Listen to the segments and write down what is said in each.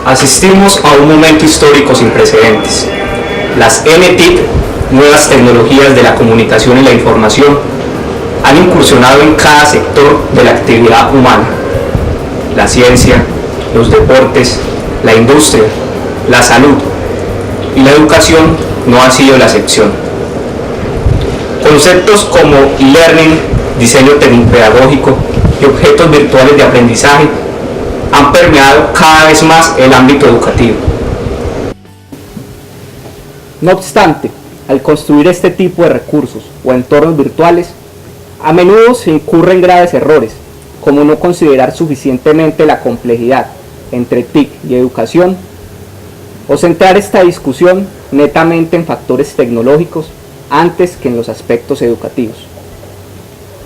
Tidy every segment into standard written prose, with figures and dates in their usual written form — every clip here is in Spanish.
Asistimos a un momento histórico sin precedentes. Las NTIC, nuevas tecnologías de la comunicación y la información, han incursionado en cada sector de la actividad humana. La ciencia, los deportes, la industria, la salud y la educación no han sido la excepción. Conceptos como e-learning, diseño tecnopedagógico y objetos virtuales de aprendizaje han permeado cada vez más el ámbito educativo. No obstante, al construir este tipo de recursos o entornos virtuales, a menudo se incurren graves errores, como no considerar suficientemente la complejidad entre TIC y educación, o centrar esta discusión netamente en factores tecnológicos antes que en los aspectos educativos.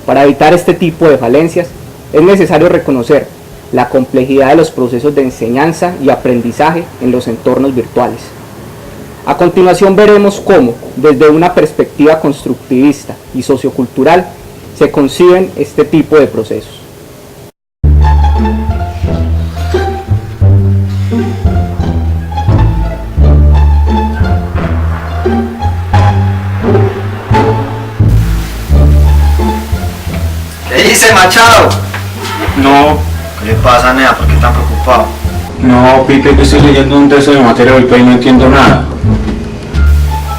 Para evitar este tipo de falencias, es necesario reconocer la complejidad de los procesos de enseñanza y aprendizaje en los entornos virtuales. A continuación veremos cómo, desde una perspectiva constructivista y sociocultural, se conciben este tipo de procesos. ¿Qué dice, Machado? No, ¿Qué le pasa, nea? ¿Por qué tan preocupado? no, Pipe, que estoy leyendo un texto de materia hoy, y no entiendo nada.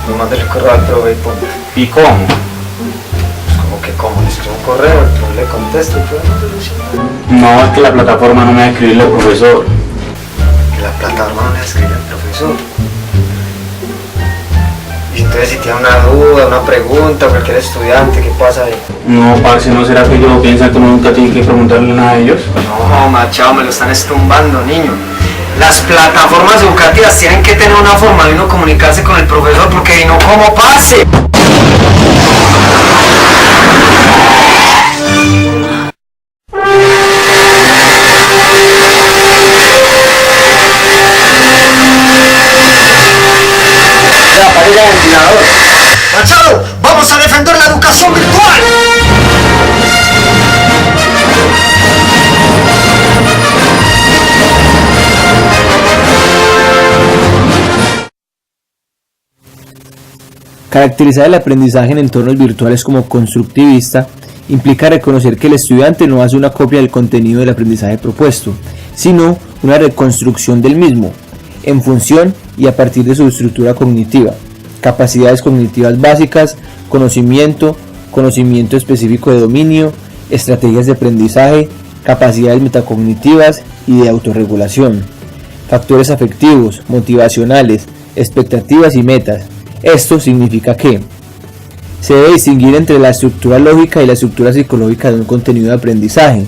No mande el correo al profe y punto. ¿Y cómo? ¿Cómo que cómo? Le escribo un correo, el profe le contesta y el profe no soluciona. No, es que la plataforma no me deja escribirle al profesor. Que la plataforma no le escribe al profesor. Y entonces si tiene una duda, una pregunta, cualquier estudiante, ¿qué pasa ahí? No, parce, ¿no será que ellos piensan que uno nunca tiene que preguntarle nada a ellos? No, Machado, me lo están estumbando, niño. Las plataformas educativas tienen que tener una forma de uno comunicarse con el profesor, porque si no, ¿cómo pase? Ya, para ir al ventilador. Machado, vamos a defender la educación virtual. Caracterizar el aprendizaje en entornos virtuales como constructivista implica reconocer que el estudiante no hace una copia del contenido del aprendizaje propuesto, sino una reconstrucción del mismo, en función y a partir de su estructura cognitiva, capacidades cognitivas básicas, conocimiento específico de dominio, estrategias de aprendizaje, capacidades metacognitivas y de autorregulación, factores afectivos, motivacionales, expectativas y metas. Esto significa que se debe distinguir entre la estructura lógica y la estructura psicológica de un contenido de aprendizaje.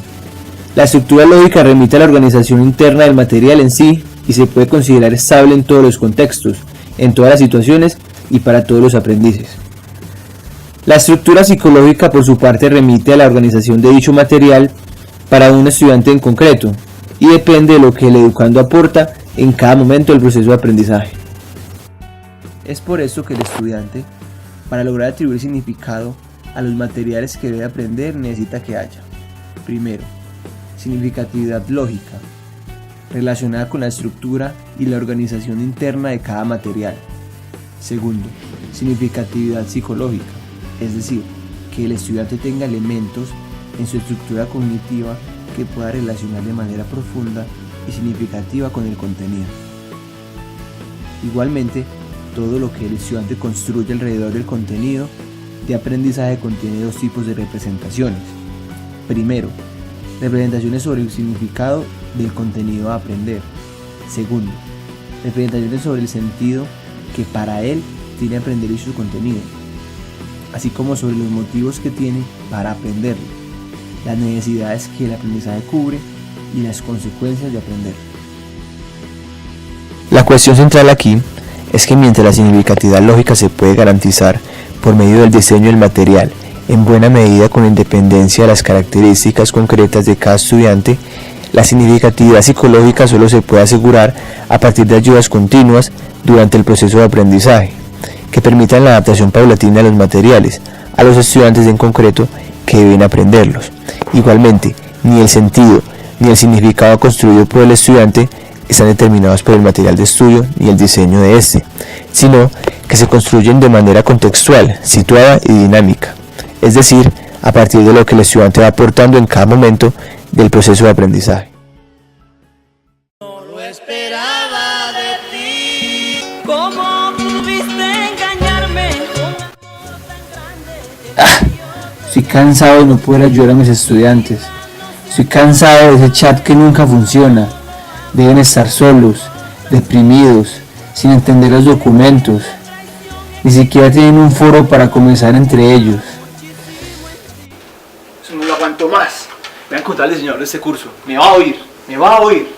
La estructura lógica remite a la organización interna del material en sí y se puede considerar estable en todos los contextos, en todas las situaciones y para todos los aprendices. La estructura psicológica, por su parte, remite a la organización de dicho material para un estudiante en concreto y depende de lo que el educando aporta en cada momento del proceso de aprendizaje. Es por esto que el estudiante, para lograr atribuir significado a los materiales que debe aprender, necesita que haya: primero, significatividad lógica, relacionada con la estructura y la organización interna de cada material. Segundo, significatividad psicológica, es decir, que el estudiante tenga elementos en su estructura cognitiva que pueda relacionar de manera profunda y significativa con el contenido. Igualmente, todo lo que el estudiante construye alrededor del contenido de aprendizaje contiene dos tipos de representaciones. Primero, representaciones sobre el significado del contenido a aprender. Segundo, representaciones sobre el sentido que para él tiene aprender dicho contenido, así como sobre los motivos que tiene para aprenderlo, las necesidades que el aprendizaje cubre y las consecuencias de aprender. La cuestión central aquí es que mientras la significatividad lógica se puede garantizar por medio del diseño del material, en buena medida con independencia de las características concretas de cada estudiante, la significatividad psicológica solo se puede asegurar a partir de ayudas continuas durante el proceso de aprendizaje, que permitan la adaptación paulatina de los materiales a los estudiantes en concreto que deben aprenderlos. Igualmente, ni el sentido ni el significado construido por el estudiante están determinados por el material de estudio ni el diseño de este, sino que se construyen de manera contextual, situada y dinámica, es decir, a partir de lo que el estudiante va aportando en cada momento del proceso de aprendizaje. No lo esperaba de ti. ¿Cómo pudiste engañarme con una cosa tan grande? Estoy cansado de no poder ayudar a mis estudiantes. Estoy cansado de ese chat que nunca funciona. Deben estar solos, deprimidos, sin entender los documentos. Ni siquiera tienen un foro para conversar entre ellos. Eso no lo aguanto más. Voy a encontrar al diseñador de este curso. Me va a oír, me va a oír.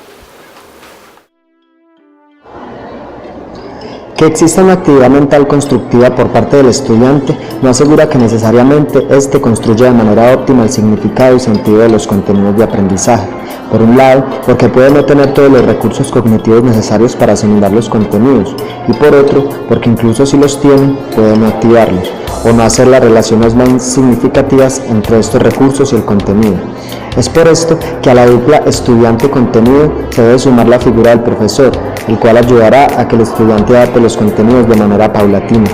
Que exista una actividad mental constructiva por parte del estudiante no asegura que necesariamente éste construya de manera óptima el significado y sentido de los contenidos de aprendizaje. Por un lado, porque puede no tener todos los recursos cognitivos necesarios para asimilar los contenidos, y por otro, porque incluso si los tiene, puede no activarlos, o no hacer las relaciones más significativas entre estos recursos y el contenido. Es por esto que a la dupla estudiante-contenido se debe sumar la figura del profesor, el cual ayudará a que el estudiante adapte los contenidos de manera paulatina.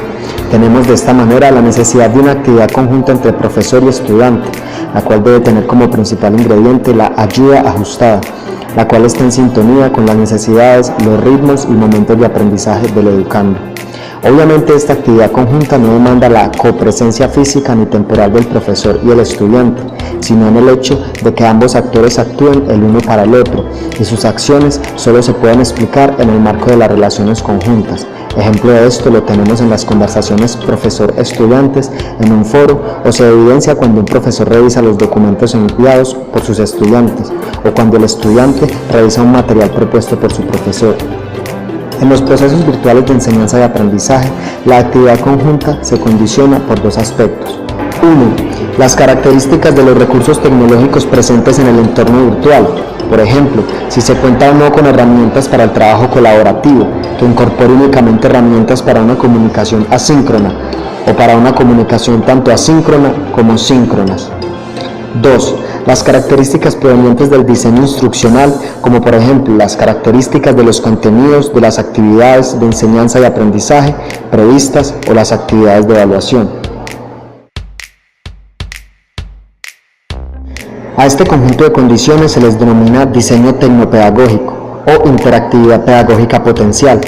Tenemos de esta manera la necesidad de una actividad conjunta entre profesor y estudiante, la cual debe tener como principal ingrediente la ayuda ajustada, la cual está en sintonía con las necesidades, los ritmos y momentos de aprendizaje del educando. Obviamente esta actividad conjunta no demanda la copresencia física ni temporal del profesor y el estudiante, sino en el hecho de que ambos actores actúen el uno para el otro, y sus acciones solo se pueden explicar en el marco de las relaciones conjuntas. Ejemplo de esto lo tenemos en las conversaciones profesor-estudiantes en un foro, o se evidencia cuando un profesor revisa los documentos enviados por sus estudiantes, o cuando el estudiante revisa un material propuesto por su profesor. En los procesos virtuales de enseñanza y aprendizaje, la actividad conjunta se condiciona por dos aspectos. 1. Las características de los recursos tecnológicos presentes en el entorno virtual. Por ejemplo, si se cuenta o no con herramientas para el trabajo colaborativo, que incorpore únicamente herramientas para una comunicación asíncrona, o para una comunicación tanto asíncrona como síncronas. 2. Las características provenientes del diseño instruccional, como por ejemplo las características de los contenidos de las actividades de enseñanza y aprendizaje previstas o las actividades de evaluación. A este conjunto de condiciones se les denomina diseño tecnopedagógico o interactividad pedagógica potencial.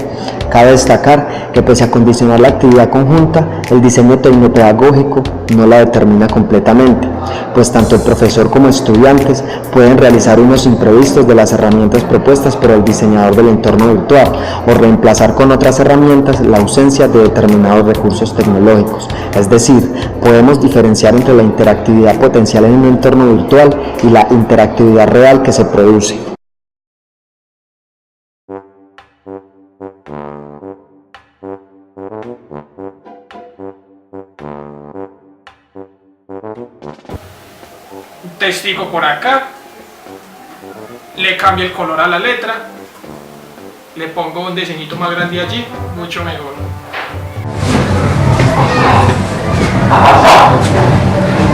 Cabe destacar que pese a condicionar la actividad conjunta, el diseño tecnopedagógico no la determina completamente, pues tanto el profesor como estudiantes pueden realizar unos imprevistos de las herramientas propuestas por el diseñador del entorno virtual o reemplazar con otras herramientas la ausencia de determinados recursos tecnológicos. Es decir, podemos diferenciar entre la interactividad potencial en un entorno virtual y la interactividad real que se produce. Un testigo por acá, le cambio el color a la letra, le pongo un diseñito más grande allí, mucho mejor.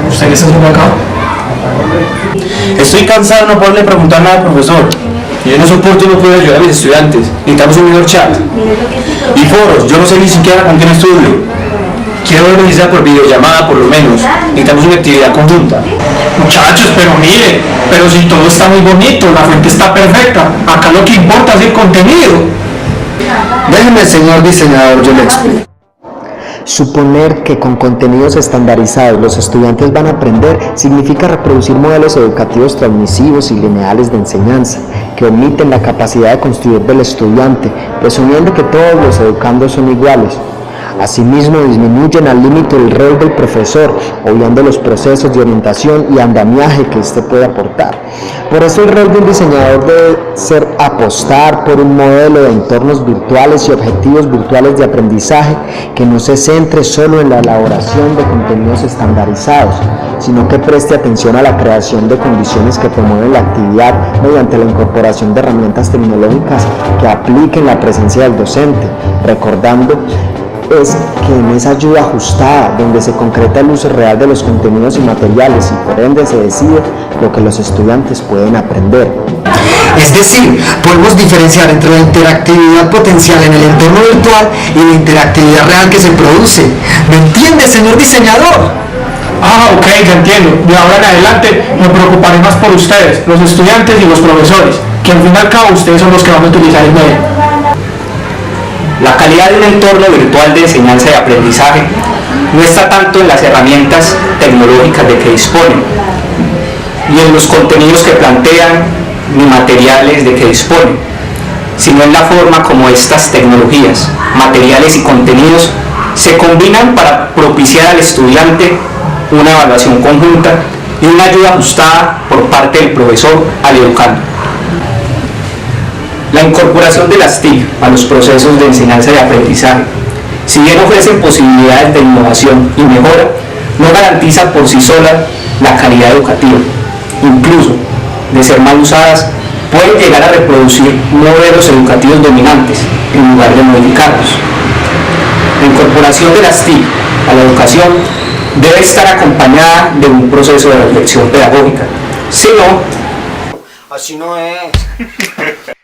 ¿Usted qué está haciendo acá? Estoy cansado de no poderle preguntar nada al profesor. Yo no soporto y no puedo ayudar a mis estudiantes. Necesitamos un mejor chat. Y foros, yo no sé ni siquiera con quién estudio. Quiero organizar por videollamada por lo menos. Necesitamos una actividad conjunta. Muchachos, pero mire, pero si todo está muy bonito, la fuente está perfecta, acá lo que importa es el contenido. Déjeme, señor diseñador, yo le explico. Suponer que con contenidos estandarizados los estudiantes van a aprender significa reproducir modelos educativos transmisivos y lineales de enseñanza, que omiten la capacidad de construir del estudiante, presumiendo que todos los educandos son iguales. Asimismo, disminuyen al límite el rol del profesor, obviando los procesos de orientación y andamiaje que éste puede aportar. Por eso el rol de un diseñador debe ser apostar por un modelo de entornos virtuales y objetivos virtuales de aprendizaje que no se centre solo en la elaboración de contenidos estandarizados, sino que preste atención a la creación de condiciones que promueven la actividad mediante la incorporación de herramientas tecnológicas que apliquen la presencia del docente, recordando es que en esa ayuda ajustada, donde se concreta el uso real de los contenidos y materiales y por ende se decide lo que los estudiantes pueden aprender. Es decir, podemos diferenciar entre la interactividad potencial en el entorno virtual y la interactividad real que se produce. ¿Me entiende, señor diseñador? Ah, ok, ya entiendo. De ahora en adelante me preocuparé más por ustedes, los estudiantes y los profesores, que al fin y al cabo ustedes son los que van a utilizar el medio. La calidad de un entorno virtual de enseñanza y aprendizaje no está tanto en las herramientas tecnológicas de que disponen, ni en los contenidos que plantean, ni materiales de que disponen, sino en la forma como estas tecnologías, materiales y contenidos se combinan para propiciar al estudiante una evaluación conjunta y una ayuda ajustada por parte del profesor al educando. La incorporación de las TIC a los procesos de enseñanza y aprendizaje, si bien ofrecen posibilidades de innovación y mejora, no garantiza por sí sola la calidad educativa. Incluso, de ser mal usadas, pueden llegar a reproducir modelos educativos dominantes en lugar de modificarlos. La incorporación de las TIC a la educación debe estar acompañada de un proceso de reflexión pedagógica, si no, así no es.